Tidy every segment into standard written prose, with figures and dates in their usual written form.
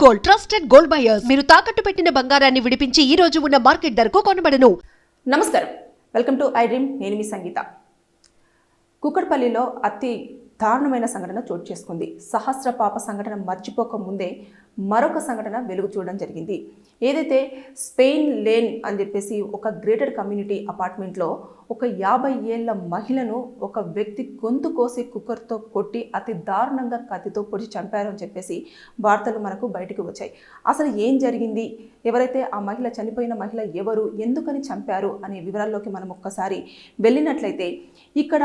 Gold, trusted gold buyers. మీరు తాకట్టు పెట్టిన బంగారాన్ని విడిపించి ఈ రోజు ఉన్న మార్కెట్ ధరకు కొనబడను. నమస్కారం, వెల్కమ్ టు ఐ డ్రీమ్. నేను మీ సంగీత. కుక్కట్పల్లిలో అతి దారుణమైన సంఘటన చోటు చేసుకుంది. సహస్ర పాప సంఘటన మర్చిపోక ముందే మరొక సంఘటన వెలుగు చూడడం జరిగింది. ఏదైతే స్పెయిన్ లేన్ అని చెప్పేసి ఒక గ్రేటర్ కమ్యూనిటీ అపార్ట్మెంట్లో ఒక 50 ఏళ్ల మహిళను ఒక వ్యక్తి గొంతు కోసి కుక్కర్తో కొట్టి అతి దారుణంగా కత్తితో పొడిచి చంపారు అని చెప్పేసి వార్తలు మనకు బయటకు వచ్చాయి. అసలు ఏం జరిగింది, ఎవరైతే ఆ మహిళ చనిపోయిన మహిళ ఎవరు, ఎందుకని చంపారు అనే వివరాల్లోకి మనం ఒక్కసారి వెళ్ళినట్లయితే, ఇక్కడ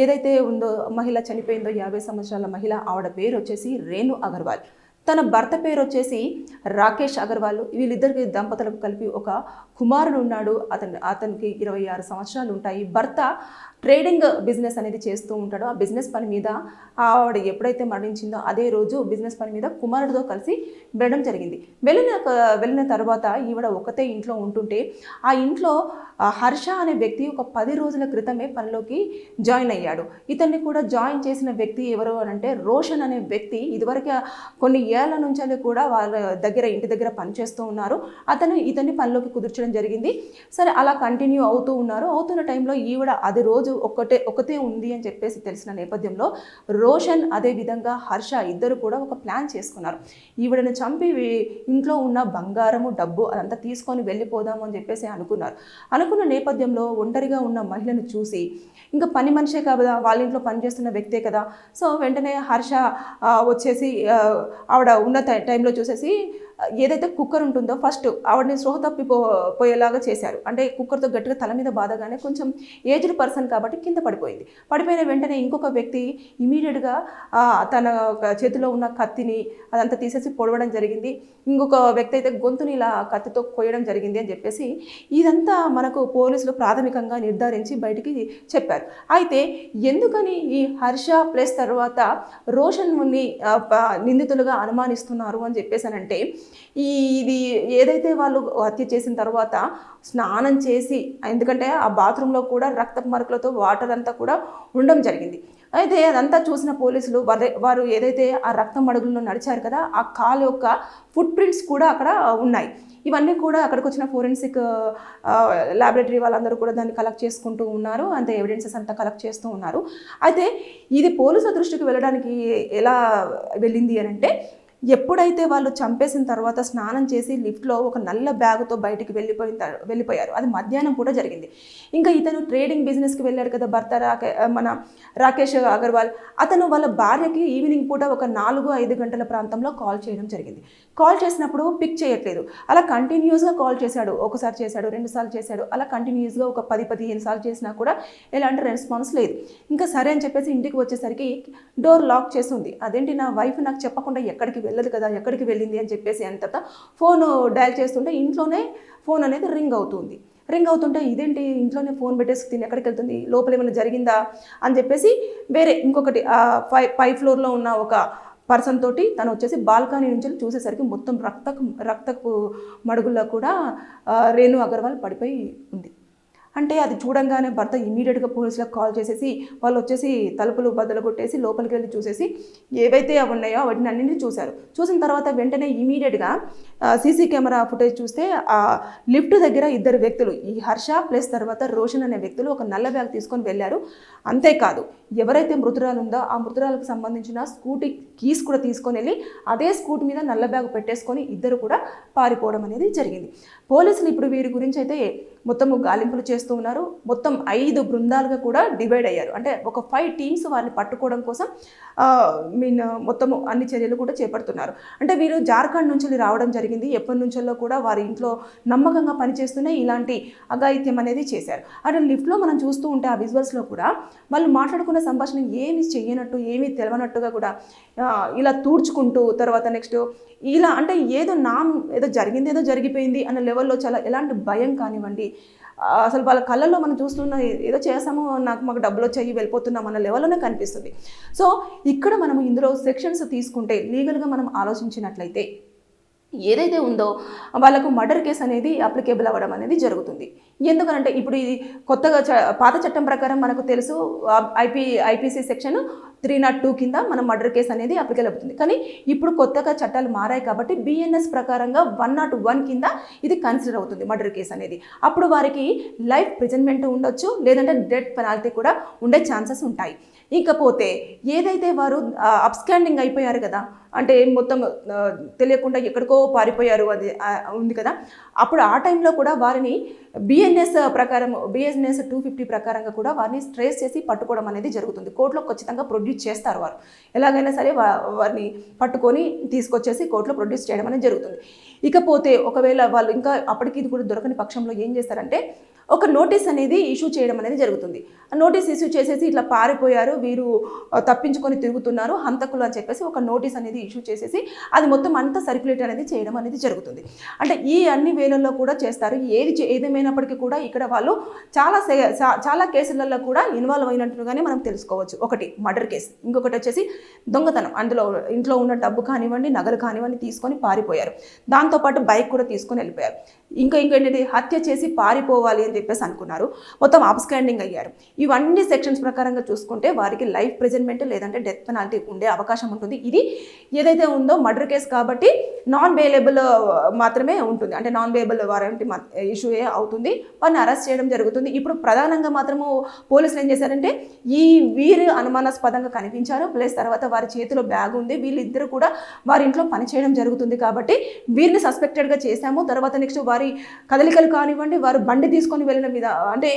ఏదైతే ఉందో మహిళ చనిపోయిందో 50 సంవత్సరాల మహిళ, ఆవిడ పేరు వచ్చేసి రేణు అగర్వాల్. తన భర్త పేరు వచ్చేసి రాకేష్ అగర్వాల్. వీళ్ళిద్దరికి దంపతులకు కలిపి ఒక కుమారుడు ఉన్నాడు. అతనికి 26 సంవత్సరాలు ఉంటాయి. భర్త ట్రేడింగ్ బిజినెస్ అనేది చేస్తూ ఉంటాడు. ఆ బిజినెస్ పని మీద ఆవిడ ఎప్పుడైతే మరణించిందో అదే రోజు బిజినెస్ పని మీద కుమారుడితో కలిసి వెళ్ళడం జరిగింది. వెళ్ళిన తర్వాత ఈవిడ ఒకతే ఇంట్లో ఉంటుంటే, ఆ ఇంట్లో హర్ష అనే వ్యక్తి ఒక 10 రోజుల క్రితమే పనిలోకి జాయిన్ అయ్యాడు. ఇతన్ని కూడా జాయిన్ చేసిన వ్యక్తి ఎవరు అని అంటే రోషన్ అనే వ్యక్తి. ఇదివరకు కొన్ని ఏళ్ల నుంచి కూడా వాళ్ళ దగ్గర ఇంటి దగ్గర పనిచేస్తూ ఉన్నారు. ఇతన్ని పనిలోకి కుదుర్చడం జరిగింది. సరే, అలా కంటిన్యూ అవుతున్న టైంలో ఈవిడ అది రోజు ఒకతే ఉంది అని చెప్పేసి తెలిసిన నేపథ్యంలో రోషన్ అదే విధంగా హర్ష ఇద్దరు కూడా ఒక ప్లాన్ చేసుకున్నారు. ఈవిడని చంపి ఇంట్లో ఉన్న బంగారము, డబ్బు అదంతా తీసుకొని వెళ్ళిపోదాము అని చెప్పేసి అనుకున్న నేపథ్యంలో ఒంటరిగా ఉన్న మహిళను చూసి, ఇంకా పని మనిషే కదా, వాళ్ళ ఇంట్లో పనిచేస్తున్న వ్యక్తే కదా, సో వెంటనే హర్ష వచ్చేసి ఆవిడ ఉన్న టైంలో చూసేసి ఏదైతే కుక్కర్ ఉంటుందో ఫస్ట్ ఆవిడని స్పృహ తప్పిపోయేలాగా చేశారు. అంటే కుక్కర్తో గట్టిగా తల మీద బాధగానే కొంచెం ఏజ్డ్ పర్సన్ కాబట్టి కింద పడిపోయిన వెంటనే ఇంకొక వ్యక్తి ఇమీడియట్గా తన చేతిలో ఉన్న కత్తిని అదంతా తీసేసి పొడవడం జరిగింది. ఇంకొక వ్యక్తి అయితే గొంతుని ఇలా కత్తితో కొయ్యడం జరిగింది అని చెప్పేసి ఇదంతా మనకు పోలీసులు ప్రాథమికంగా నిర్ధారించి బయటికి చెప్పారు. అయితే ఎందుకని ఈ హర్ష ప్లస్ తర్వాత రోషన్ని నిందితులుగా అనుమానిస్తున్నారు అని చెప్పేసానంటే, ఇది ఏదైతే వాళ్ళు హత్య చేసిన తర్వాత స్నానం చేసి, ఎందుకంటే ఆ బాత్రూంలో కూడా రక్తపు మరకలతో వాటర్ అంతా కూడా ఉండడం జరిగింది. అయితే అదంతా చూసిన పోలీసులు వారు ఏదైతే ఆ రక్తం మడుగుల్లో నడిచారు కదా, ఆ కాలు యొక్క ఫుట్ ప్రింట్స్ కూడా అక్కడ ఉన్నాయి. ఇవన్నీ కూడా అక్కడికి వచ్చిన ఫోరెన్సిక్ ల్యాబొరేటరీ వాళ్ళందరూ కూడా దాన్ని కలెక్ట్ చేసుకుంటూ ఉన్నారు. అంత ఎవిడెన్సెస్ అంతా కలెక్ట్ చేస్తూ ఉన్నారు. అయితే ఇది పోలీసుల దృష్టికి వెళ్ళడానికి ఎలా వెళ్ళింది అని అంటే, ఎప్పుడైతే వాళ్ళు చంపేసిన తర్వాత స్నానం చేసి లిఫ్ట్లో ఒక నల్ల బ్యాగుతో బయటికి వెళ్ళిపోయారు. అది మధ్యాహ్నం కూడా జరిగింది. ఇంకా ఇతను ట్రేడింగ్ బిజినెస్కి వెళ్ళాడు కదా భర్త మన రాకేష్ అగర్వాల్. అతను వాళ్ళ భార్యకి ఈవినింగ్ పూట ఒక 4-5 గంటల ప్రాంతంలో కాల్ చేయడం జరిగింది. కాల్ చేసినప్పుడు పిక్ చేయట్లేదు. అలా కంటిన్యూస్గా కాల్ చేశాడు. ఒకసారి చేశాడు, 2 సార్లు చేశాడు. అలా కంటిన్యూస్గా ఒక 10-15 సార్లు చేసినా కూడా ఎలాంటి రెస్పాన్స్ లేదు. ఇంకా సరే అని చెప్పేసి ఇంటికి వచ్చేసరికి డోర్ లాక్ చేసి ఉంది. అదేంటి, నా వైఫ్ నాకు చెప్పకుండా ఎక్కడికి వెళ్ళదు కదా, ఎక్కడికి వెళ్ళింది అని చెప్పేసి అంతటా ఫోన్ డయల్ చేస్తుంటే ఇంట్లోనే ఫోన్ అనేది రింగ్ అవుతుంటే ఇదేంటి ఇంట్లోనే ఫోన్ పెట్టేసి తిని ఎక్కడికి వెళ్తుంది, లోపల ఏమైనా జరిగిందా అని చెప్పేసి వేరే ఇంకొకటి 5th ఫ్లోర్లో ఉన్న ఒక పర్సన్ తోటి తను వచ్చేసి బాల్కనీ నుంచి చూసేసరికి మొత్తం రక్తపు మడుగుల్లో కూడా రేణు అగర్వాల్ పడిపోయి ఉంది. అంటే అది చూడంగానే భర్త ఇమీడియట్గా పోలీసులకు కాల్ చేసేసి వాళ్ళు వచ్చేసి తలుపులు బద్దలు కొట్టేసి లోపలికి వెళ్ళి చూసేసి ఏవైతే అవి ఉన్నాయో వాటిని అన్నింటినీ చూశారు. చూసిన తర్వాత వెంటనే ఇమీడియట్గా సీసీ కెమెరా ఫుటేజ్ చూస్తే ఆ లిఫ్ట్ దగ్గర 2 వ్యక్తులు, ఈ హర్ష ప్లస్ తర్వాత రోషన్ అనే వ్యక్తులు ఒక నల్ల బ్యాగ్ తీసుకొని వెళ్ళారు. అంతేకాదు, ఎవరైతే మృతురాలు ఉందో ఆ మృతురాలకు సంబంధించిన స్కూటీ కీస్ కూడా తీసుకొని వెళ్ళి అదే స్కూటీ మీద నల్ల బ్యాగ్ పెట్టేసుకొని ఇద్దరు కూడా పారిపోవడం అనేది జరిగింది. పోలీసులు ఇప్పుడు వీరి గురించి అయితే మొత్తము గాలింపులు చేస్తూ ఉన్నారు. మొత్తం 5 బృందాలుగా కూడా డివైడ్ అయ్యారు. అంటే ఒక 5 టీమ్స్ వారిని పట్టుకోవడం కోసం మొత్తము అన్ని చర్యలు కూడా చేపడుతున్నారు. అంటే వీరు జార్ఖండ్ నుంచి రావడం జరిగింది. ఎప్పటి నుంచో కూడా వారి ఇంట్లో నమ్మకంగా పనిచేస్తూనే ఇలాంటి అఘాయిత్యం అనేది చేశారు. అంటే లిఫ్ట్లో మనం చూస్తూ ఉంటే ఆ విజువల్స్లో కూడా వాళ్ళు మాట్లాడుకున్న సంభాషణ ఏమి చేయనట్టు, ఏమీ తెలవనట్టుగా కూడా ఇలా తూడ్చుకుంటూ తర్వాత నెక్స్ట్ ఇలా అంటే ఏదో జరిగింది, ఏదో జరిగిపోయింది అన్న లెవెల్లో చాలా ఎలాంటి భయం కానివ్వండి, అసలు వాళ్ళ కళ్ళల్లో మనం చూస్తున్న ఏదో చేసాము, మాకు డబ్బులు వచ్చాయి వెళ్ళిపోతున్నాం అన్న లెవెల్లోనే కనిపిస్తుంది. సో ఇక్కడ మనం ఇందులో సెక్షన్స్ తీసుకుంటే లీగల్గా మనం ఆలోచించినట్లయితే ఏదైతే ఉందో వాళ్ళకు మర్డర్ కేసు అనేది అప్లికేబుల్ అవ్వడం అనేది జరుగుతుంది. ఎందుకనంటే ఇప్పుడు ఇది కొత్తగా పాత చట్టం ప్రకారం మనకు తెలుసు ఐపీసీ సెక్షన్ 302 కింద మనం మర్డర్ కేసు అనేది అప్లికేబుల్ అవుతుంది. కానీ ఇప్పుడు కొత్తగా చట్టాలు మారాయి కాబట్టి BNS ప్రకారంగా 101 కింద ఇది కన్సిడర్ అవుతుంది మర్డర్ కేసు అనేది. అప్పుడు వారికి లైఫ్ ప్రిజన్మెంట్ ఉండొచ్చు, లేదంటే డెత్ పెనాల్టీ కూడా ఉండే ఛాన్సెస్ ఉంటాయి. ఇకపోతే ఏదైతే వారు అబ్స్కాండింగ్ అయిపోయారు కదా, అంటే మొత్తం తెలియకుండా ఎక్కడికో పారిపోయారు అది ఉంది కదా, అప్పుడు ఆ టైంలో కూడా వారిని BNS ప్రకారం BNS 250 ప్రకారంగా కూడా వారిని ట్రేస్ చేసి పట్టుకోవడం అనేది జరుగుతుంది. కోర్టులో ఖచ్చితంగా ప్రొడ్యూస్ చేస్తారు. వారు ఎలాగైనా సరే వారిని పట్టుకొని తీసుకొచ్చేసి కోర్టులో ప్రొడ్యూస్ చేయడం అనేది జరుగుతుంది. ఇకపోతే ఒకవేళ వాళ్ళు ఇంకా అప్పటికి ఇది కూడా దొరకని పక్షంలో ఏం చేస్తారంటే ఒక నోటీస్ అనేది ఇష్యూ చేయడం అనేది జరుగుతుంది. నోటీస్ ఇష్యూ చేసేసి ఇట్లా పారిపోయారు, వీరు తప్పించుకొని తిరుగుతున్నారు, హంతకులు అని చెప్పేసి ఒక నోటీస్ అనేది ఇష్యూ చేసేసి అది మొత్తం అంతా సర్క్యులేట్ అనేది చేయడం అనేది జరుగుతుంది. అంటే ఈ అన్ని వేళల్లో కూడా చేస్తారు. ఏదేమైనప్పటికీ కూడా ఇక్కడ వాళ్ళు చాలా కేసులలో కూడా ఇన్వాల్వ్ అయినట్టుగానే మనం తెలుసుకోవచ్చు. ఒకటి మర్డర్ కేసు, ఇంకొకటి వచ్చేసి దొంగతనం. అందులో ఇంట్లో ఉన్న డబ్బు కానివ్వండి, నగలు కానివ్వండి తీసుకొని పారిపోయారు. దాంతోపాటు బైక్ కూడా తీసుకొని వెళ్ళిపోయారు. ఇంకేంటిది హత్య చేసి పారిపోవాలి అని చెప్పేసి అనుకున్నారు, మొత్తం అబ్స్కాండింగ్ అయ్యారు. ఇవన్నీ సెక్షన్స్ ప్రకారంగా చూసుకుంటే వారికి లైఫ్ ప్రిజన్మెంట్ లేదంటే డెత్ పెనాల్టీ ఉండే అవకాశం ఉంటుంది. ఇది ఏదైతే ఉందో మర్డర్ కేసు కాబట్టి నాన్ బెయిలబుల్ మాత్రమే ఉంటుంది, అంటే నాన్ బెయిలబుల్ వారెంట్ ఇష్యూ అవుతుంది, వారిని అరెస్ట్ చేయడం జరుగుతుంది. ఇప్పుడు ప్రధానంగా మాత్రము పోలీసులు ఏం చేశారంటే వీరు అనుమానాస్పదంగా కనిపించారు, ప్లస్ తర్వాత వారి చేతిలో బ్యాగ్ ఉంది, వీళ్ళిద్దరు కూడా వారి ఇంట్లో పనిచేయడం జరుగుతుంది కాబట్టి వీరిని సస్పెక్టెడ్గా చేశాము. తర్వాత నెక్స్ట్ వారి కదలికలు కానివ్వండి, వారు బండి తీసుకొని వెళ్ళిన మీద, అంటే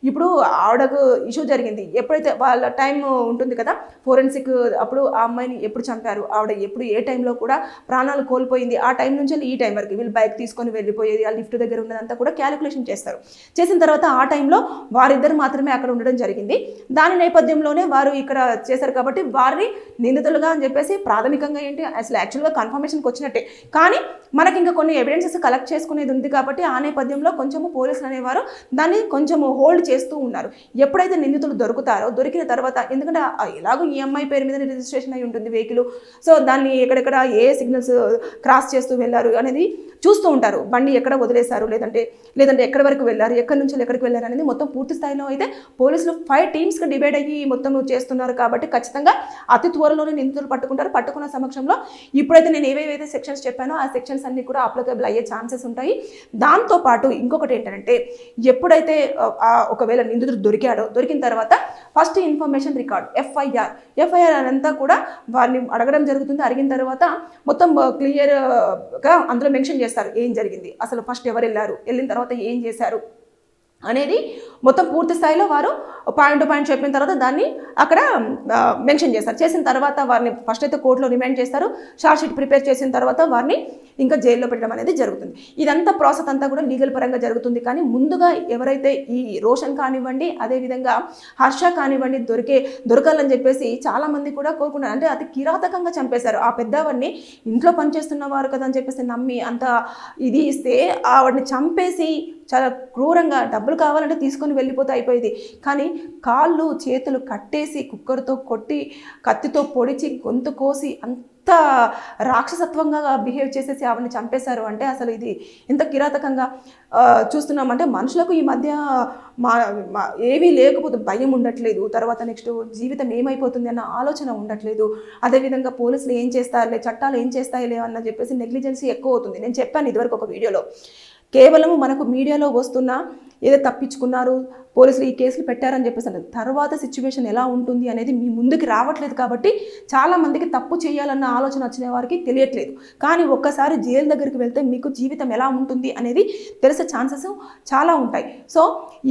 ఇప్పుడు ఆవిడకు ఇష్యూ జరిగింది, ఎప్పుడైతే వాళ్ళ టైం ఉంటుంది కదా ఫోరెన్సిక్, అప్పుడు ఆ అమ్మాయిని ఎప్పుడు చంపారు, ఆవిడ ఎప్పుడు ఏ టైంలో కూడా ప్రాణాలు కోల్పోయింది, ఆ టైం నుంచి ఈ టైం వరకు వీళ్ళు బైక్ తీసుకొని వెళ్ళిపోయేది, ఆ లిఫ్ట్ దగ్గర ఉన్నదంతా కూడా క్యాలిక్యులేషన్ చేస్తారు. చేసిన తర్వాత ఆ టైంలో వారిద్దరు మాత్రమే అక్కడ ఉండడం జరిగింది. దాని నేపథ్యంలోనే వారు ఇక్కడ చేశారు కాబట్టి వారిని నిందితులుగా అని చెప్పేసి ప్రాథమికంగా ఏంటి అసలు యాక్చువల్గా కన్ఫర్మేషన్కి వచ్చినట్టే, కానీ మనకి ఇంకా కొన్ని ఎవిడెన్సెస్ కలెక్ట్ చేసుకునేది ఉంది కాబట్టి ఆ నేపథ్యంలో కొంచెము పోలీసులు అనేవారు దాన్ని కొంచెము హోల్డ్ చేస్తూ ఉన్నారు. ఎప్పుడైతే నిందితులు దొరికిన తర్వాత, ఎందుకంటే ఎలాగో ఈ అమ్మాయి పేరు మీద రిజిస్ట్రేషన్ అయి ఉంటుంది వెహికల్, సో దాన్ని ఎక్కడెక్కడ ఏ సిగ్నల్స్ క్రాస్ చేస్తూ వెళ్ళారు అనేది చూస్తూ ఉంటారు. బండి ఎక్కడ వదిలేశారు, లేదంటే ఎక్కడి వరకు వెళ్ళారు, ఎక్కడి నుంచి ఎక్కడికి వెళ్ళారు అనేది మొత్తం పూర్తి స్థాయిలో అయితే పోలీసులు 5 టీమ్స్కి డివైడ్ అయ్యి మొత్తం చేస్తున్నారు కాబట్టి ఖచ్చితంగా అతి త్వరలోనే నిందితులు పట్టుకుంటారు. పట్టుకున్న సమక్షంలో ఇప్పుడైతే నేను ఏవేవైతే సెక్షన్స్ చెప్పానో ఆ సెక్షన్స్ అన్ని కూడా అప్లికబుల్ అయ్యే ఛాన్సెస్ ఉంటాయి. దాంతోపాటు ఇంకొకటి ఏంటంటే ఎప్పుడైతే ఒకవేళ నిందితుడు దొరికిన తర్వాత ఫస్ట్ ఇన్ఫర్మేషన్ రికార్డ్ ఎఫ్ఐఆర్ అంతా కూడా వారిని అడగడం జరుగుతుంది. అడిగిన తర్వాత మొత్తం క్లియర్గా అందులో మెన్షన్ చేస్తారు ఏం జరిగింది, అసలు ఫస్ట్ ఎవరు వెళ్ళిన తర్వాత ఏం చేశారు అనేది మొత్తం పూర్తి స్థాయిలో వారు పాయింట్ టు పాయింట్ చెప్పిన తర్వాత దాన్ని అక్కడ మెన్షన్ చేస్తారు. చేసిన తర్వాత వారిని ఫస్ట్ అయితే కోర్టులో రిమాండ్ చేస్తారు. షార్ట్ షీట్ ప్రిపేర్ చేసిన తర్వాత వారిని ఇంకా జైల్లో పెట్టడం అనేది జరుగుతుంది. ఇదంతా ప్రాసెస్ అంతా కూడా లీగల్ పరంగా జరుగుతుంది. కానీ ముందుగా ఎవరైతే ఈ రోషన్ కానివ్వండి, అదేవిధంగా హర్ష కానివ్వండి దొరకాలని చెప్పేసి చాలామంది కూడా కోరుకున్నారు. అంటే అతి కిరాతకంగా చంపేశారు. ఆ పెద్దవాడిని ఇంట్లో పనిచేస్తున్నవారు కదా అని చెప్పేసి నమ్మి అంత ఇది ఇస్తే ఆవిడని చంపేసి చాలా క్రూరంగా డబ్బులు కావాలంటే తీసుకొని వెళ్ళిపోతే అయిపోయేది. కానీ కాళ్ళు చేతులు కట్టేసి కుక్కర్తో కొట్టి కత్తితో పొడిచి గొంతు కోసి అంత రాక్షసత్వంగా బిహేవ్ చేసేసి ఆవిడని చంపేశారు. అంటే అసలు ఇది ఎంత కిరాతకంగా చూస్తున్నామంటే మనుషులకు ఈ మధ్య ఏమీ లేకపోతే భయం ఉండట్లేదు, తర్వాత నెక్స్ట్ జీవితం ఏమైపోతుంది అన్న ఆలోచన ఉండట్లేదు. అదేవిధంగా పోలీసులు ఏం చేస్తారులే, చట్టాలు ఏం చేస్తాయిలే అన్న చెప్పేసి నెగ్లిజెన్సీ ఎక్కువ అవుతుంది. నేను చెప్పాను ఇదివరకు ఒక వీడియోలో, కేవలము మనకు మీడియాలో వస్తున్న ఏదో తప్పించుకున్నారు, పోలీసులు ఈ కేసులు పెట్టారని చెప్పేసి తర్వాత సిచ్యువేషన్ ఎలా ఉంటుంది అనేది మీ ముందుకు రావట్లేదు. కాబట్టి చాలామందికి తప్పు చేయాలన్న ఆలోచన వచ్చిన వారికి తెలియట్లేదు. కానీ ఒక్కసారి జైలు దగ్గరికి వెళ్తే మీకు జీవితం ఎలా ఉంటుంది అనేది తెలిసే ఛాన్సెస్ చాలా ఉంటాయి. సో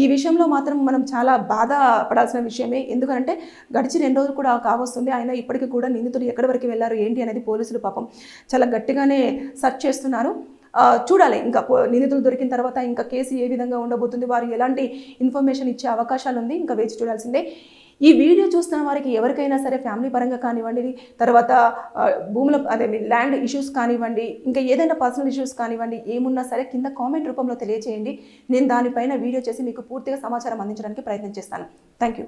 ఈ విషయంలో మాత్రం మనం చాలా బాధపడాల్సిన విషయమే. ఎందుకంటే గడిచిన 2 రోజులు కూడా కావస్తుంది, అయినా ఇప్పటికీ కూడా నిందితులు ఎక్కడి వరకు వెళ్ళారు ఏంటి అనేది పోలీసులు పాపం చాలా గట్టిగానే సెర్చ్ చేస్తున్నారు. చూడాలి ఇంకా నిందితులు దొరికిన తర్వాత ఇంకా కేసు ఏ విధంగా ఉండబోతుంది, వారు ఎలాంటి ఇన్ఫర్మేషన్ ఇచ్చే అవకాశాలు ఉంది, ఇంకా వేచి చూడాల్సిందే. ఈ వీడియో చూస్తున్న వారికి ఎవరికైనా సరే ఫ్యామిలీ పరంగా కానివ్వండి, తర్వాత భూముల ల్యాండ్ ఇష్యూస్ కానివ్వండి, ఇంకా ఏదైనా పర్సనల్ ఇష్యూస్ కానివ్వండి, ఏమున్నా సరే కింద కామెంట్ రూపంలో తెలియజేయండి. నేను దానిపైన వీడియో చేసి మీకు పూర్తిగా సమాచారం అందించడానికి ప్రయత్నం చేస్తాను. Thank you.